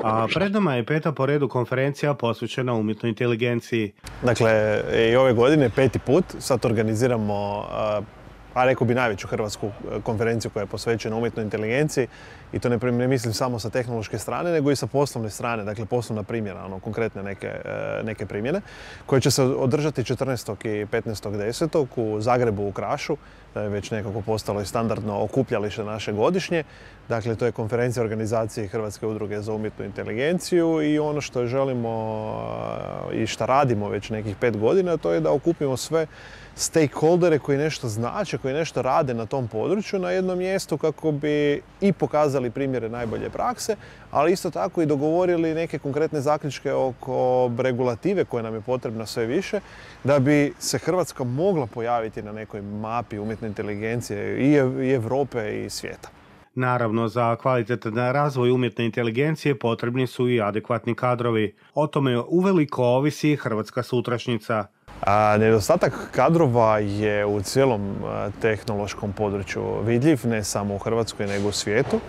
A pred nama je peta po redu konferencija posvećena umjetnoj inteligenciji. Dakle, i ove godine peti put sad organiziramo, a rekao bi najveću hrvatsku konferenciju koja je posvećena umjetnoj inteligenciji. I to ne mislim samo sa tehnološke strane, nego i sa poslovne strane, dakle poslovna primjera, konkretne neke primjene, koje će se održati 14. i 15.10. u Zagrebu u Krašu. To je već nekako postalo i standardno okupljalište naše godišnje. Dakle, to je konferencija organizacije Hrvatske udruge za umjetnu inteligenciju i ono što želimo i što radimo već nekih 5 godina, to je da okupimo sve stakeholdere koji nešto znače, koji nešto rade na tom području na jednom mjestu kako bi i pokazali primjere najbolje prakse, ali isto tako i dogovorili neke konkretne zaključke oko regulative koja nam je potrebna sve više da bi se Hrvatska mogla pojaviti na nekoj mapi umjetne inteligencije i Europe i svijeta. Naravno, za kvalitetan razvoj umjetne inteligencije potrebni su i adekvatni kadrovi. O tome uveliko ovisi hrvatska sutrašnjica. Nedostatak kadrova je u cijelom tehnološkom području vidljiv, ne samo u Hrvatskoj nego u svijetu.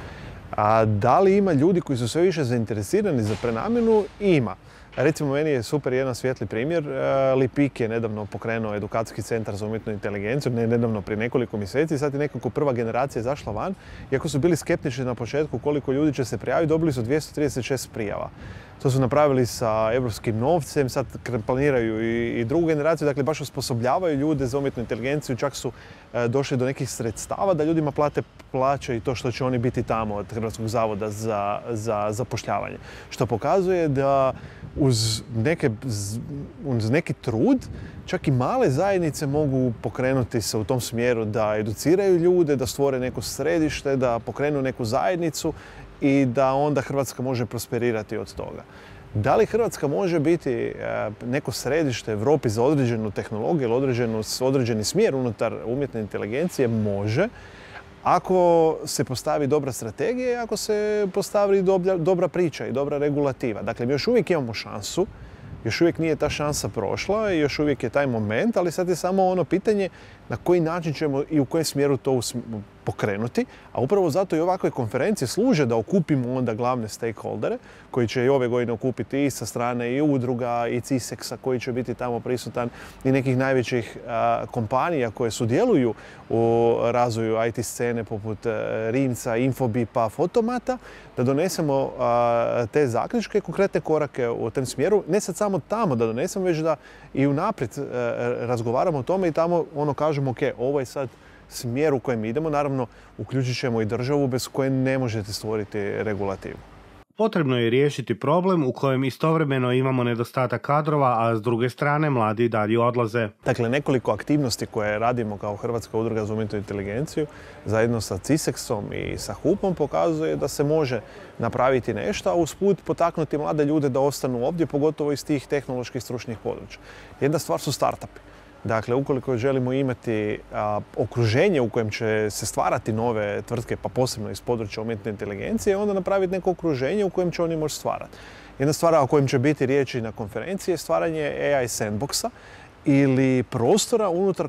A da li ima ljudi koji su sve više zainteresirani za prenamjenu? Ima. Recimo, meni je super jedan svijetli primjer. Lipik je nedavno pokrenuo edukacijski centar za umjetnu inteligenciju, nedavno prije nekoliko mjeseci. Sad je nekako prva generacija izašla van. Iako su bili skeptični na početku koliko ljudi će se prijaviti, dobili su 236 prijava. To su napravili sa europskim novcem, sad planiraju i drugu generaciju, dakle baš osposobljavaju ljude za umjetnu inteligenciju, čak su došli do nekih sredstava da ljudima plate plaće i to što će oni biti tamo od Hrvatskog zavoda za zapošljavanje. Što pokazuje da uz neki trud čak i male zajednice mogu pokrenuti se u tom smjeru da educiraju ljude, da stvore neko središte, da pokrenu neku zajednicu i da onda Hrvatska može prosperirati od toga. Da li Hrvatska može biti neko središte Europi za određenu tehnologiju ili određeni smjer unutar umjetne inteligencije? Može. Ako se postavi dobra strategija i ako se postavi dobra priča i dobra regulativa. Dakle, mi još uvijek imamo šansu, još uvijek nije ta šansa prošla i još uvijek je taj moment, ali sad je samo ono pitanje na koji način ćemo i u kojem smjeru to pokrenuti. A upravo zato i ovakve konferencije služe da okupimo onda glavne stakeholdere koji će i ove godine okupiti i sa strane i udruga i CISEX-a koji će biti tamo prisutan i nekih najvećih kompanija koje sudjeluju u razvoju IT scene poput Rimca, Infobipa, Fotomata, da donesemo te zaključke i konkretne korake u tom smjeru. Ne sad samo tamo da donesemo, već da i unaprijed razgovaramo o tome i tamo kažemo ok, ovo je sad smjer u kojem idemo. Naravno, uključit ćemo i državu bez koje ne možete stvoriti regulativu. Potrebno je riješiti problem u kojem istovremeno imamo nedostatak kadrova, a s druge strane mladi dalje odlaze. Dakle, nekoliko aktivnosti koje radimo kao Hrvatska udruga za umjetnu inteligenciju zajedno sa CISEX-om i sa HUP-om pokazuje da se može napraviti nešto, a usput potaknuti mlade ljude da ostanu ovdje, pogotovo iz tih tehnoloških stručnih područja. Jedna stvar su startupi. Dakle, ukoliko želimo imati okruženje u kojem će se stvarati nove tvrtke, pa posebno iz područja umjetne inteligencije, onda napraviti neko okruženje u kojem će oni moći stvarati. Jedna stvar o kojem će biti riječi na konferenciji je stvaranje AI sandboxa ili prostora unutar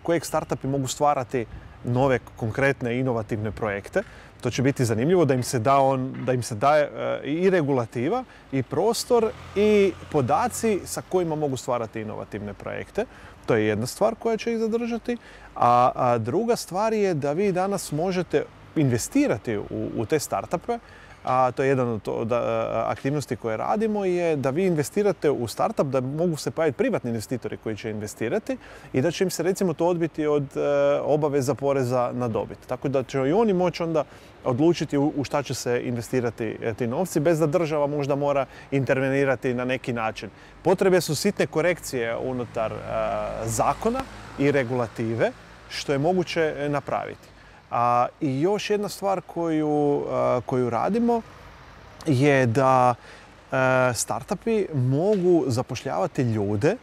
kojeg startupi mogu stvarati nove, konkretne, inovativne projekte. To će biti zanimljivo da im se daje i regulativa i prostor i podaci sa kojima mogu stvarati inovativne projekte. To je jedna stvar koja će ih zadržati. A druga stvar je da vi danas možete investirati u te startupe. A to je jedan od aktivnosti koje radimo je da vi investirate u startup, da mogu se pojaviti privatni investitori koji će investirati i da će im se recimo to odbiti od obaveza poreza na dobit. Tako da će i oni moći onda odlučiti u šta će se investirati ti novci bez da država možda mora intervenirati na neki način. Potrebe su sitne korekcije unutar zakona i regulative što je moguće napraviti. I još jedna stvar koju radimo je da startupi mogu zapošljavati ljude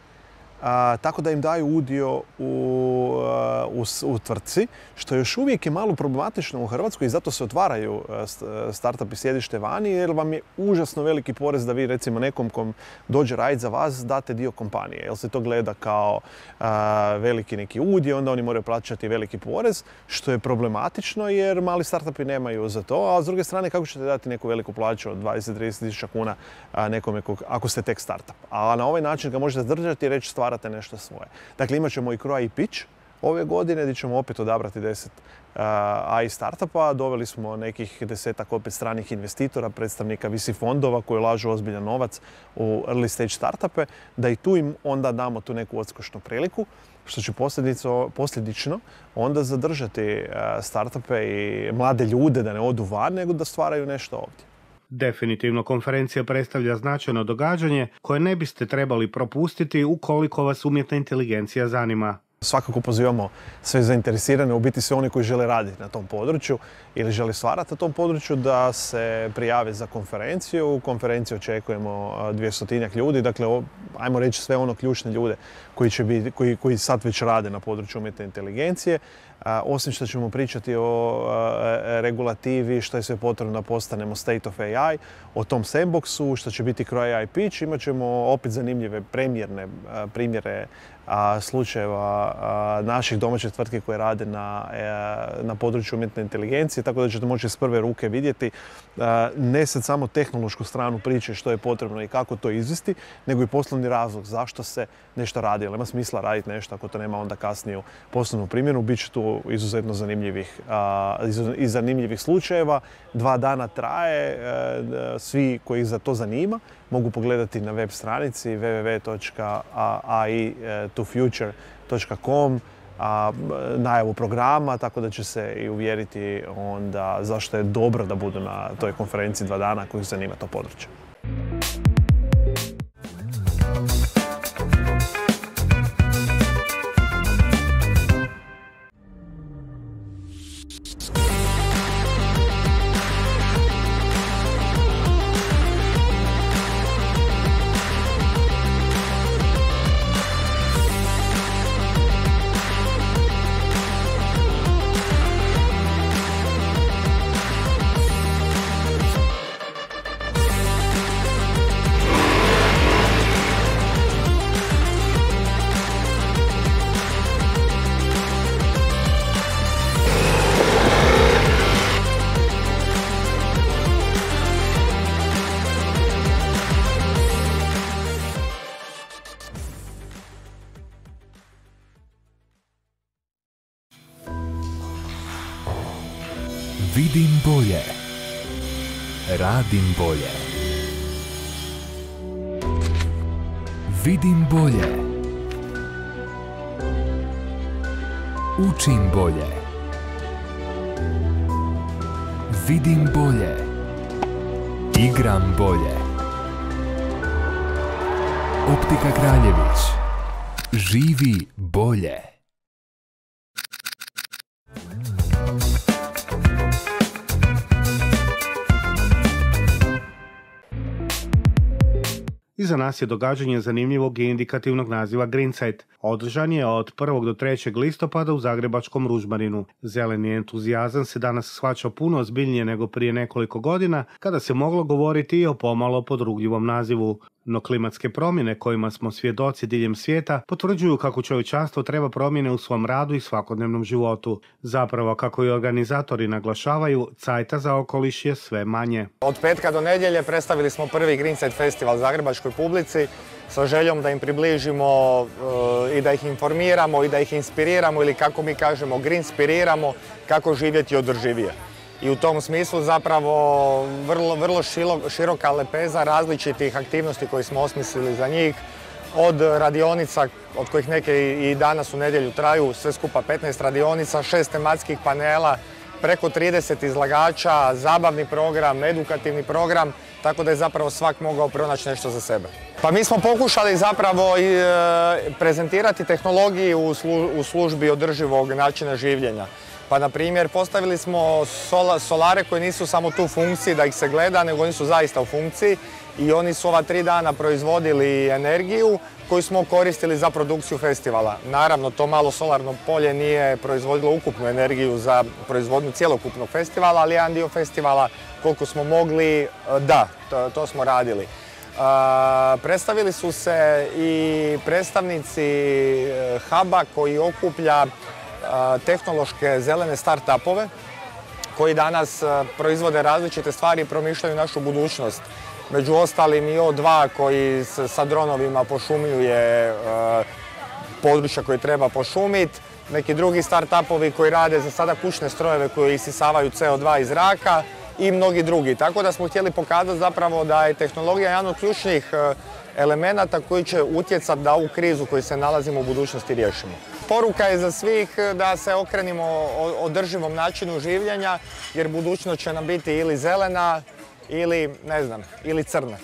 tako da im daju udio u tvrtci, što još uvijek je malo problematično u Hrvatskoj i zato se otvaraju startupi sjedište vani, jer vam je užasno veliki porez da vi recimo nekom kom dođe raditi za vas date dio kompanije, jer se to gleda kao veliki neki udio, onda oni moraju plaćati veliki porez, što je problematično jer mali startupi nemaju za to, a s druge strane kako ćete dati neku veliku plaću od 20-30 tisuća kuna nekome ako ste tek startup. A na ovaj način ga možete zadržati i reći stvarate nešto svoje. Dakle, imat ćemo i Croa pitch ove godine gdje ćemo opet odabrati 10 AI startupa. Doveli smo nekih 10-ak opet stranih investitora, predstavnika VC fondova koji ulažu ozbiljan novac u early stage startupe, da i tu im onda damo tu neku odskočnu priliku, što će posljedično onda zadržati startupe i mlade ljude da ne odu van, nego da stvaraju nešto ovdje. Definitivno konferencija predstavlja značajno događanje koje ne biste trebali propustiti ukoliko vas umjetna inteligencija zanima. Svakako pozivamo sve zainteresirane, u biti sve oni koji žele raditi na tom području ili žele stvarati na tom području, da se prijave za konferenciju. U konferenciji očekujemo 200 ljudi, dakle ajmo reći sve ono ključne ljude koji sad već rade na području umjetne inteligencije. Osim što ćemo pričati o regulativi, što je sve potrebno da postanemo State of AI, o tom sandboxu, što će biti Croa AI pitch, imat ćemo opet zanimljive primjere slučajeva naših domaćih tvrtki koje rade na području umjetne inteligencije, tako da ćete moći s prve ruke vidjeti ne sad samo tehnološku stranu priče što je potrebno i kako to izvesti, nego i poslovni razlog zašto se nešto radi. Jer nema smisla raditi nešto ako to nema onda kasniju poslovnu primjenu. Biće tu izuzetno zanimljivih slučajeva. 2 dana traje, svi koji za to zanima mogu pogledati na web stranici www.ai2future.com najavu programa, tako da će se i uvjeriti onda zašto je dobro da budu na toj konferenciji 2 dana kojih zanima to područje. Vidim bolje. Radim bolje. Vidim bolje. Učim bolje. Vidim bolje. Igram bolje. Optika Kraljević. Živi bolje. Iza nas je događanje zanimljivog i indikativnog naziva Greensight. Održan je od 1. do 3. listopada u zagrebačkom Ružmarinu. Zeleni entuzijazam se danas shvaća puno ozbiljnije nego prije nekoliko godina, kada se moglo govoriti i o pomalo podrugljivom nazivu. No klimatske promjene kojima smo svjedoci diljem svijeta potvrđuju kako čovječanstvo treba promjene u svom radu i svakodnevnom životu. Zapravo, kako i organizatori naglašavaju, cajta za okoliš je sve manje. Od petka do nedjelje predstavili smo prvi Greensight festival zagrebačkoj publici sa željom da im približimo i da ih informiramo i da ih inspiriramo ili kako mi kažemo greenspiriramo kako živjeti održivije. I u tom smislu zapravo vrlo široka lepeza različitih aktivnosti koje smo osmislili za njih. Od radionica, od kojih neke i danas u nedjelju traju, sve skupa 15 radionica, 6 tematskih panela, preko 30 izlagača, zabavni program, edukativni program, tako da je zapravo svak mogao pronaći nešto za sebe. Pa mi smo pokušali zapravo prezentirati tehnologiju u službi održivog načina življenja. Pa na primjer postavili smo solare koji nisu samo tu u funkciji da ih se gleda, nego oni su zaista u funkciji i oni su ova 3 dana proizvodili energiju koju smo koristili za produkciju festivala. Naravno, to malo solarno polje nije proizvodilo ukupnu energiju za proizvodnju cijelokupnog festivala, ali jedan dio festivala koliko smo mogli, da, to smo radili. Predstavili su se i predstavnici huba koji okuplja tehnološke zelene start-upove koji danas proizvode različite stvari i promišljaju našu budućnost. Među ostalim i O2 koji sa dronovima pošumljuje područja koje treba pošumiti, neki drugi start-upovi koji rade za sada kućne strojeve koji isisavaju CO2 iz zraka i mnogi drugi. Tako da smo htjeli pokazati zapravo da je tehnologija jedan od ključnih elemenata koji će utjecati da ovu krizu koju se nalazimo u budućnosti riješimo. Poruka je za svih da se okrenimo održivom načinu življenja jer budućnost će nam biti ili zelena ili, ne znam, ili crna.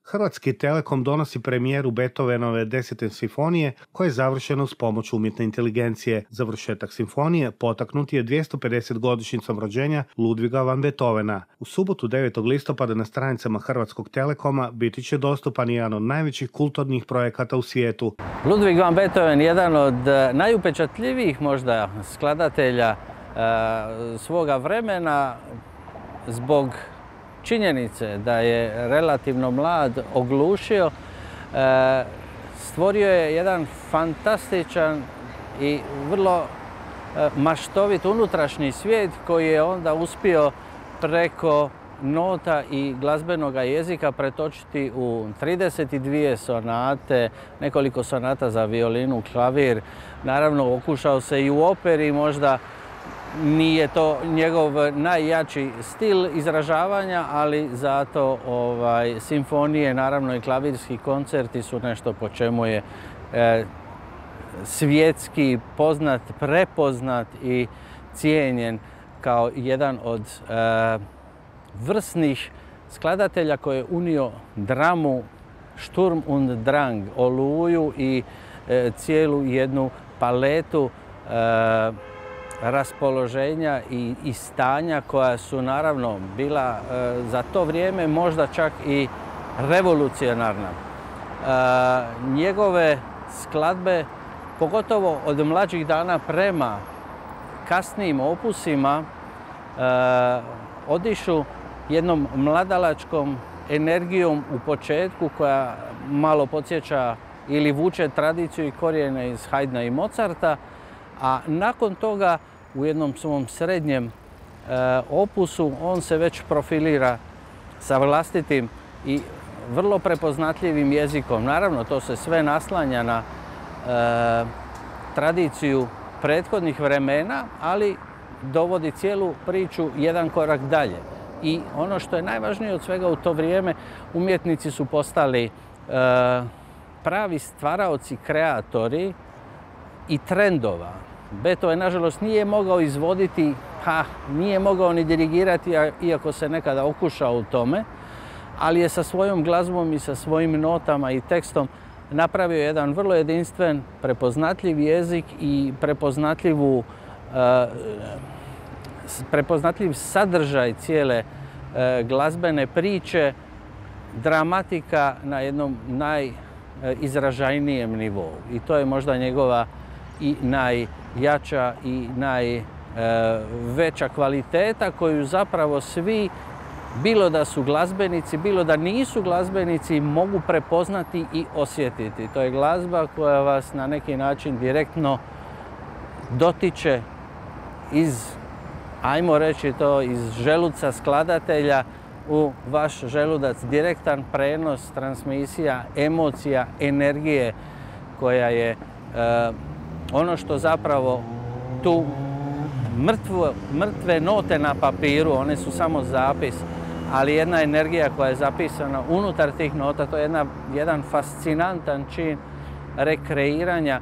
Hrvatski Telekom donosi premijeru Beethovenove 10. simfonije koja je završena uz pomoć umjetne inteligencije. Završetak simfonije potaknut je 250-godišnjicom rođenja Ludviga van Beethovena. U subotu 9. listopada na stranicama Hrvatskog Telekoma biti će dostupan jedan od najvećih kulturnih projekata u svijetu. Ludwig van Beethoven, jedan od najupečatljivijih možda skladatelja svoga vremena, zbog činjenice da je relativno mlad oglušio, stvorio je jedan fantastičan i vrlo maštovit unutrašnji svijet koji je onda uspio preko nota i glazbenog jezika pretočiti u 32 sonate, nekoliko sonata za violinu, klavir. Naravno, okušao se i u operi, možda nije to njegov najjači stil izražavanja, ali zato simfonije, naravno i klavirski koncerti su nešto po čemu je svjetski poznat, prepoznat i cijenjen kao jedan od vrsnih skladatelja koji je unio dramu, Sturm und Drang, oluju i cijelu jednu paletu raspoloženja i stanja koja su naravno bila za to vrijeme možda čak i revolucionarna. Njegove skladbe, pogotovo od mlađih dana prema kasnijim opusima, odišu jednom mladalačkom energijom u početku koja malo podsjeća ili vuče tradiciju i korijene iz Haydna i Mozarta, a nakon toga u jednom svom srednjem opusu on se već profilira sa vlastitim i vrlo prepoznatljivim jezikom. Naravno, to se sve naslanja na tradiciju prethodnih vremena, ali dovodi cijelu priču jedan korak dalje. I ono što je najvažnije od svega u to vrijeme, umjetnici su postali pravi stvaraoci, kreatori i trendova. Beethoven, nažalost, nije mogao izvoditi, nije mogao ni dirigirati, iako se nekada okušao u tome, ali je sa svojom glazbom i sa svojim notama i tekstom napravio jedan vrlo jedinstven, prepoznatljiv jezik i prepoznatljiv sadržaj cijele glazbene priče, dramatika na jednom najizražajnijem nivou. I to je možda njegova i najjača i najveća kvaliteta koju zapravo svi, bilo da su glazbenici, bilo da nisu glazbenici, mogu prepoznati i osjetiti. To je glazba koja vas na neki način direktno dotiče iz, ajmo reći to, iz želuca skladatelja u vaš želudac. Direktan prenos, transmisija, emocija, energije koja je ono što zapravo tu mrtve note na papiru, one su samo zapis, ali jedna energija koja je zapisana unutar tih nota, to je jedan fascinantan čin rekreiranja.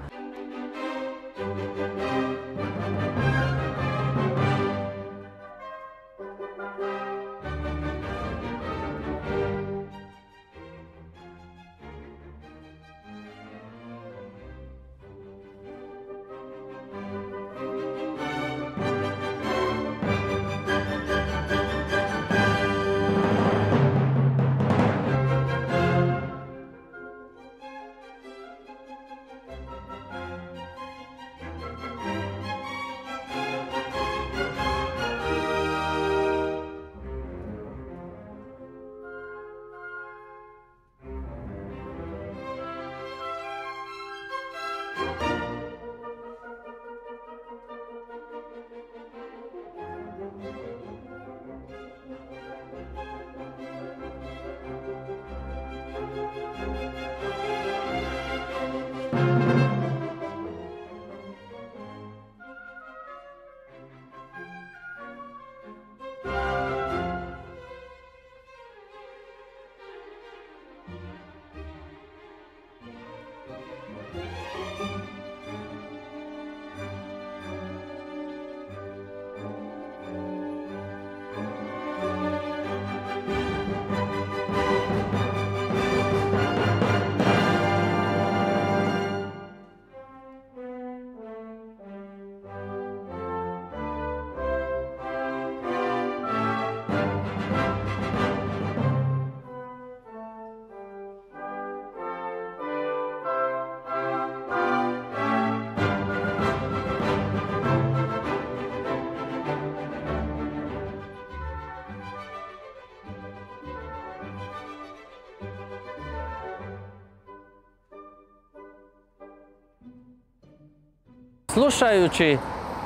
Slušajući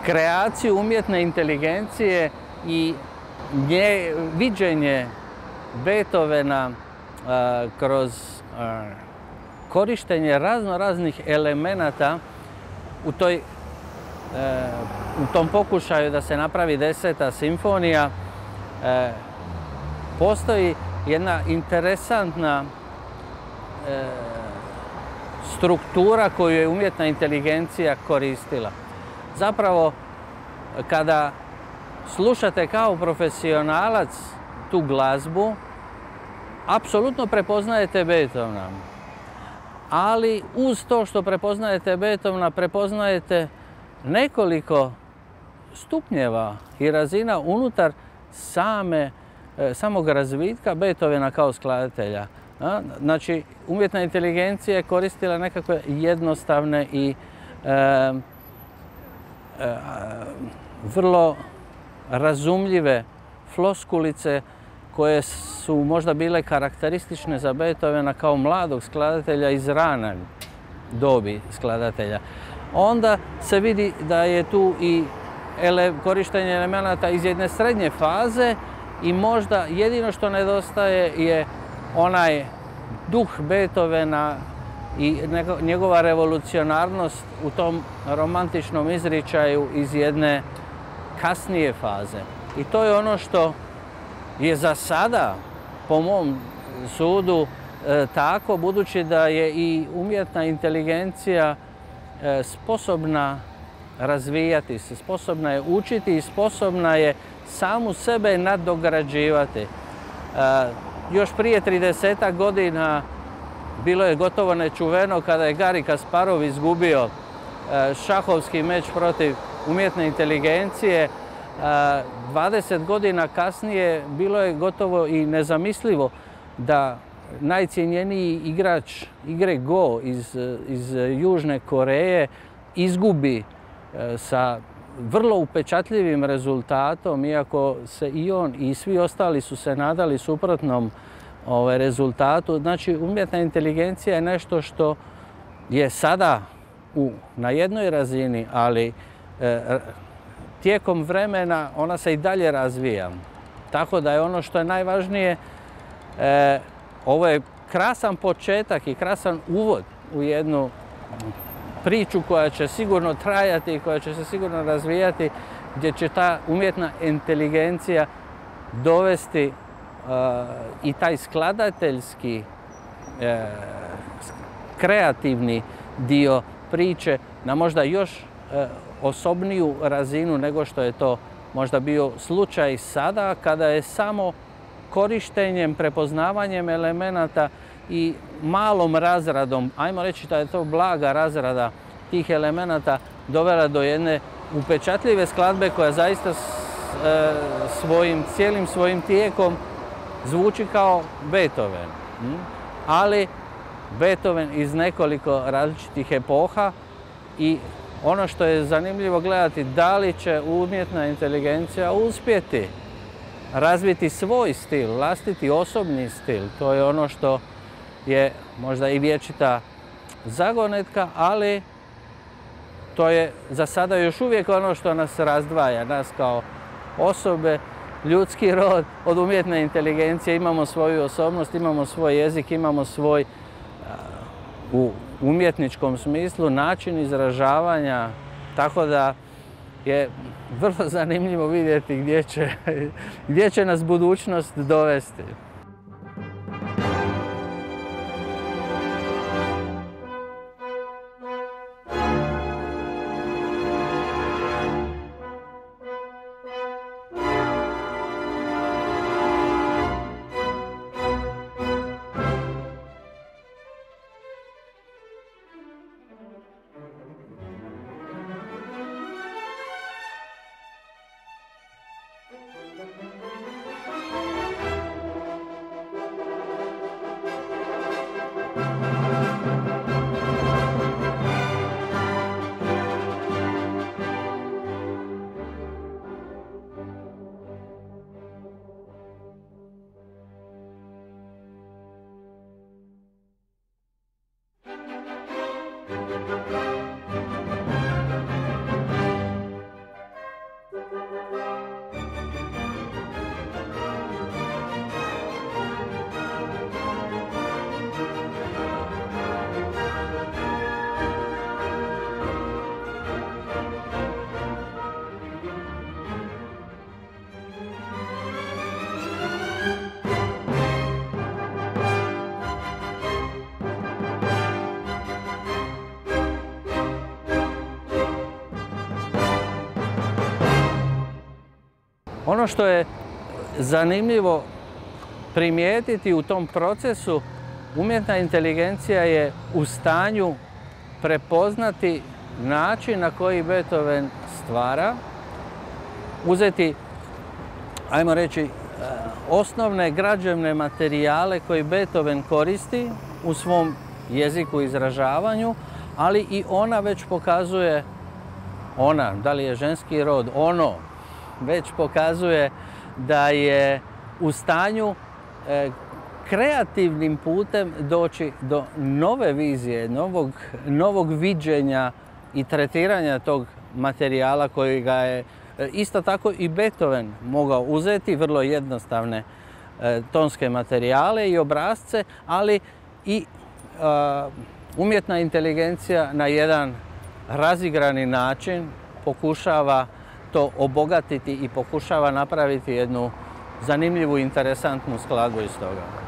kreaciju umjetne inteligencije i viđenje Beethovena kroz korištenje raznih elemenata u tom pokušaju da se napravi 10. simfonija, postoji jedna interesantna struktura koju je umjetna inteligencija koristila. Zapravo, kada slušate kao profesionalac tu glazbu, apsolutno prepoznajete Beethovena. Ali uz to što prepoznajete Beethovena, prepoznajete nekoliko stupnjeva i razina unutar samog razvitka Beethovena kao skladatelja. Znači, umjetna inteligencija je koristila nekakve jednostavne i vrlo razumljive floskulice koje su možda bile karakteristične za Beethovena kao mladog skladatelja iz rane dobi skladatelja. Onda se vidi da je tu i korištenje elemenata iz jedne srednje faze i možda jedino što nedostaje je onaj duh Beethovena i njegova revolucionarnost u tom romantičnom izričaju iz jedne kasnije faze. I to je ono što je za sada, po mom sudu, tako, budući da je i umjetna inteligencija sposobna razvijati se, sposobna je učiti i sposobna je samu sebe nadograđivati. Još prije 30 godina bilo je gotovo nečuveno kada je Gari Kasparov izgubio šahovski meč protiv umjetne inteligencije. 20 godina kasnije bilo je gotovo i nezamislivo da najcjenjeniji igrač igre Go iz Južne Koreje izgubi sa vrlo upečatljivim rezultatom, iako se i on i svi ostali su se nadali suprotnom rezultatu. Znači, umjetna inteligencija je nešto što je sada na jednoj razini, ali tijekom vremena ona se i dalje razvija. Tako da je ono što je najvažnije, ovo je krasan početak i krasan uvod u jednu priču koja će sigurno trajati i koja će se sigurno razvijati, gdje će ta umjetna inteligencija dovesti i taj skladateljski, kreativni dio priče na možda još osobniju razinu nego što je to možda bio slučaj sada, kada je samo korištenjem, prepoznavanjem elemenata i malom razradom, ajmo reći da je to blaga razrada tih elemenata, dovela do jedne upečatljive skladbe koja zaista cijelim svojim tijekom zvuči kao Beethoven. Ali Beethoven iz nekoliko različitih epoha i ono što je zanimljivo gledati, da li će umjetna inteligencija uspjeti razviti svoj stil, vlastiti osobni stil. To je ono što je možda i vječita zagonetka, ali to je za sada još uvijek ono što nas razdvaja, nas kao osobe, ljudski rod od umjetne inteligencije. Imamo svoju osobnost, imamo svoj jezik, imamo svoj u umjetničkom smislu, način izražavanja, tako da je vrlo zanimljivo vidjeti gdje će nas budućnost dovesti. Ono što je zanimljivo primijetiti u tom procesu, umjetna inteligencija je u stanju prepoznati način na koji Beethoven stvara, uzeti, ajmo reći, osnovne građevne materijale koje Beethoven koristi u svom jeziku i izražavanju, ali i ona već pokazuje, ona, da li je ženski rod, ono, već pokazuje da je u stanju kreativnim putem doći do nove vizije, novog viđenja i tretiranja tog materijala koji ga je isto tako i Beethoven mogao uzeti, vrlo jednostavne tonske materijale i obrasce, ali i umjetna inteligencija na jedan razigrani način pokušava to obogatiti i pokušava napraviti jednu zanimljivu, interesantnu skladbu iz toga.